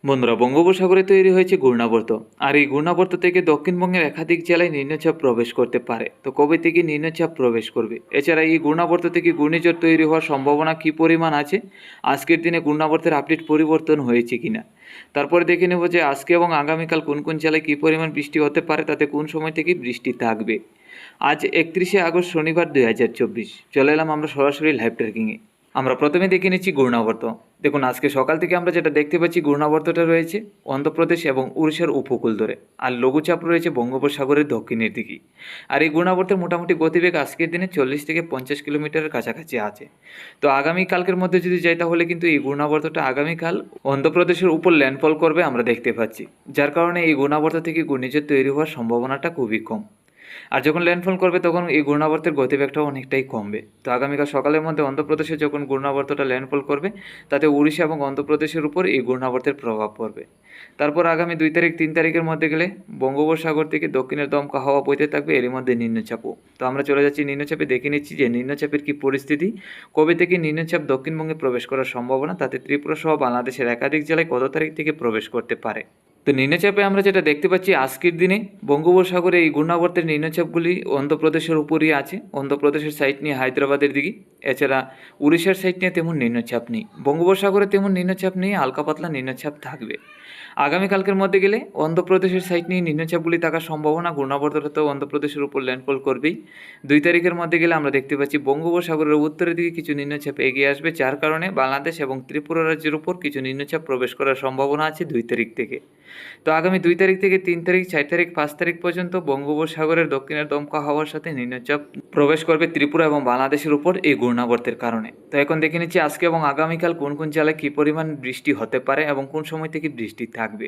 বন্ধুরা, বঙ্গোপসাগরে তৈরি হয়েছে ঘূর্ণাবর্ত। আর এই ঘূর্ণাবর্ত থেকে দক্ষিণবঙ্গের একাধিক জেলায় নিম্নচাপ প্রবেশ করতে পারে। তো কবে থেকে নিম্নচাপ প্রবেশ করবে, এছাড়া এই ঘূর্ণাবর্ত থেকে ঘূর্ণিঝড় তৈরি হওয়ার সম্ভাবনা কী পরিমাণ আছে, আজকের দিনে ঘূর্ণাবর্তের আপডেট পরিবর্তন হয়েছে কিনা, তারপরে দেখে নেব যে আজকে এবং আগামীকাল কোন কোন জেলায় কী পরিমাণ বৃষ্টি হতে পারে, তাতে কোন সময় থেকে বৃষ্টি থাকবে। আজ 31শে আগস্ট শনিবার 2024। চলে এলাম আমরা সরাসরি লাইভ ট্র্যাকিংয়ে। আমরা প্রথমে দেখে নিচ্ছি ঘূর্ণাবর্ত। দেখুন, আজকে সকাল থেকে আমরা যেটা দেখতে পাচ্ছি, ঘূর্ণাবর্তটা রয়েছে অন্ধ্রপ্রদেশ এবং উড়িষ্যার উপকূল ধরে, আর লঘুচাপ রয়েছে বঙ্গোপসাগরের দক্ষিণের দিকে। আর এই ঘূর্ণাবর্তের মোটামুটি গতিবেগ আজকের দিনে 40 থেকে 50 কিলোমিটারের কাছাকাছি আছে। তো আগামীকালকের মধ্যে যদি যাই, তাহলে কিন্তু এই ঘূর্ণাবর্তটা আগামীকাল অন্ধ্রপ্রদেশের উপর ল্যান্ডফল করবে আমরা দেখতে পাচ্ছি, যার কারণে এই ঘূর্ণাবর্ত থেকে ঘূর্ণিঝড় তৈরি হওয়ার সম্ভাবনাটা খুবই কম। আর যখন ল্যান্ডফল করবে তখন এই ঘূর্ণাবর্তের গতিবেগটাও অনেকটাই কমবে। তো আগামীকাল সকালের মধ্যে অন্ধ্রপ্রদেশে যখন ঘূর্ণাবর্তটা ল্যান্ডফল করবে, তাতে উড়িষ্যা এবং অন্ধ্রপ্রদেশের উপর এই ঘূর্ণাবর্তের প্রভাব পড়বে। তারপর আগামী 2 তারিখ 3 তারিখের মধ্যে গেলে বঙ্গোপসাগর থেকে দক্ষিণের দমকা হাওয়া বইতে থাকবে, এরই মধ্যে নিম্নচাপও। তো আমরা চলে যাচ্ছি নিম্নচাপে, দেখে নিচ্ছি যে নিম্নচাপের কী পরিস্থিতি, কবে থেকে নিম্নচাপ দক্ষিণবঙ্গে প্রবেশ করার সম্ভাবনা, তাতে ত্রিপুরা সহ বাংলাদেশের একাধিক জেলায় কত তারিখ থেকে প্রবেশ করতে পারে। তো নিম্নচাপে আমরা যেটা দেখতে পাচ্ছি, আজকের দিনে বঙ্গোপসাগরে এই ঘূর্ণাবর্তের নিম্নচাপগুলি অন্ধ্রপ্রদেশের উপরই আছে, অন্ধ্রপ্রদেশের সাইড নিয়ে হায়দ্রাবাদের দিকে। এছাড়া উড়িষ্যার সাইড নিয়ে তেমন নিম্নচাপ নেই, বঙ্গোপসাগরে তেমন নিম্নচাপ নেই, হালকা পাতলা নিম্নচাপ থাকবে। আগামীকালকের মধ্যে গেলে অন্ধ্রপ্রদেশের সাইড নিয়ে নিম্নচাপগুলি থাকার সম্ভাবনা, ঘূর্ণাবর্তটা তো অন্ধ্রপ্রদেশের উপর ল্যান্ডফল করবেই। 2 তারিখের মধ্যে গেলে আমরা দেখতে পাচ্ছি বঙ্গোপসাগরের উত্তরের দিকে কিছু নিম্নচাপ এগিয়ে আসবে, যার কারণে বাংলাদেশ এবং ত্রিপুরা রাজ্যের উপর কিছু নিম্নচাপ প্রবেশ করার সম্ভাবনা আছে 2 তারিখ থেকে। তো আগামী 2 তারিখ থেকে 3 তারিখ, 4 তারিখ, 5 তারিখ পর্যন্ত বঙ্গোপসাগরের দক্ষিণের দমকা হাওয়ার সাথে নিম্নচাপ প্রবেশ করবে ত্রিপুরা এবং বাংলাদেশের উপর এই ঘূর্ণাবর্তের কারণে। তো এখন দেখে নিচ্ছি আজকে এবং আগামীকাল কোন কোন জেলায় কী পরিমাণ বৃষ্টি হতে পারে এবং কোন সময় থেকে বৃষ্টি থাকবে।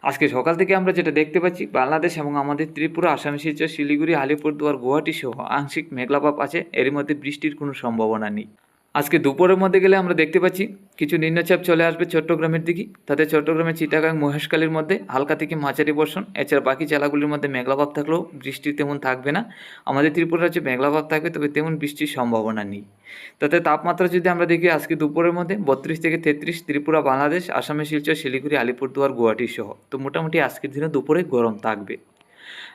আজকে সকাল থেকে আমরা যেটা দেখতে পাচ্ছি, বাংলাদেশ এবং আমাদের ত্রিপুরা, আসাম, শিলচর, শিলিগুড়ি, আলিপুরদুয়ার, গুয়াহাটি সহ আংশিক মেঘলাভাব আছে, এর মধ্যে বৃষ্টির কোনো সম্ভাবনা নেই। আজকে দুপুরের মধ্যে গেলে আমরা দেখতে পাচ্ছি কিছু নিম্নচাপ চলে আসবে চট্টগ্রামের দিকে, তাতে চট্টগ্রামের চিটাগাং, মহেশখালীর মধ্যে হালকা থেকে মাঝারি বর্ষণ। এছাড়া বাকি জেলাগুলির মধ্যে মেঘলাভাব থাকলেও বৃষ্টি তেমন থাকবে না। আমাদের ত্রিপুরা রাজ্যে মেঘলাভাব থাকবে, তবে তেমন বৃষ্টির সম্ভাবনা নেই। তাতে তাপমাত্রা যদি আমরা দেখি, আজকে দুপুরের মধ্যে 32 থেকে 33 ত্রিপুরা, বাংলাদেশ, আসামে, শিলচর, শিলিগুড়ি, আলিপুরদুয়ার, গুয়াহাটি সহ। তো মোটামুটি আজকের দিনে দুপুরে গরম থাকবে।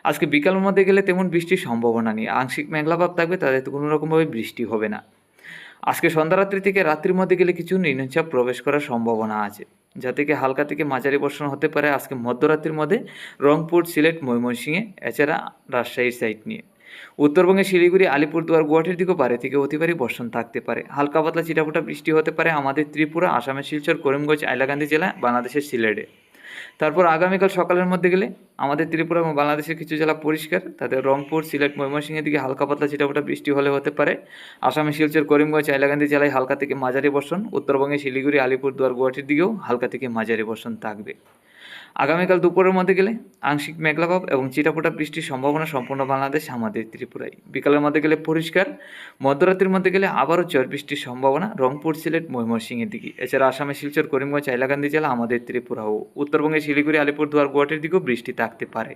আজকে বিকালের মধ্যে গেলে তেমন বৃষ্টির সম্ভাবনা নেই, আংশিক মেঘলাভাব থাকবে, তাদের কোনো রকমভাবে বৃষ্টি হবে না। আজকে সন্ধ্যারাত্রি থেকে রাত্রির মধ্যে গেলে কিছু নিম্নচাপ প্রবেশ করার সম্ভাবনা আছে, যা থেকে হালকা থেকে মাঝারি বর্ষণ হতে পারে আজকে মধ্যরাত্রির মধ্যে রংপুর, সিলেট, ময়মনসিংহে, এছাড়া রাজশাহীর সাইড নিয়ে। উত্তরবঙ্গে শিলিগুড়ি, আলিপুরদুয়ার, গুয়াহাটির দিকেও পারে থেকে অতি ভারী বর্ষণ থাকতে পারে, হালকা পাতলা চিটাফোটা বৃষ্টি হতে পারে আমাদের ত্রিপুরা, আসামের শিলচর, করিমগঞ্জ, হাইলাকান্দি জেলা, বাংলাদেশের সিলেটে। তারপর আগামীকাল সকালের মধ্যে গেলে আমাদের ত্রিপুরা এবং বাংলাদেশের কিছু জেলা পরিষ্কার, তাদের রংপুর, সিলেট, ময়মনসিংহের দিকে হালকা পাতলা ছিটাফোঁটা বৃষ্টি হলে হতে পারে। আসামে শিলচর, করিমগঞ্জ, হাইলাকান্দি জেলায় হালকা থেকে মাঝারি বর্ষণ। উত্তরবঙ্গে শিলিগুড়ি, আলিপুরদুয়ার, গুয়াহাটির দিকেও হালকা থেকে মাঝারি বর্ষণ থাকবে। আগামীকাল দুপুরের মধ্যে গেলে আংশিক মেঘলাভাব এবং চিটাফোঁটা বৃষ্টির সম্ভাবনা সম্পূর্ণ বাংলাদেশ, আমাদের ত্রিপুরায়। বিকালের মধ্যে গেলে পরিষ্কার, মধ্যরাত্রির মধ্যে গেলে আবারও ঝড় বৃষ্টির সম্ভাবনা রংপুর, সিলেট, ময়মনসিংহের দিকে। এছাড়া আসামে শিলচর, করিমগঞ্জ, হাইলাকান্দি জেলা, আমাদের ত্রিপুরা ও উত্তরবঙ্গে শিলিগুড়ি, আলিপুরদুয়ার, গুয়াহাটির দিকেও বৃষ্টি থাকতে পারে।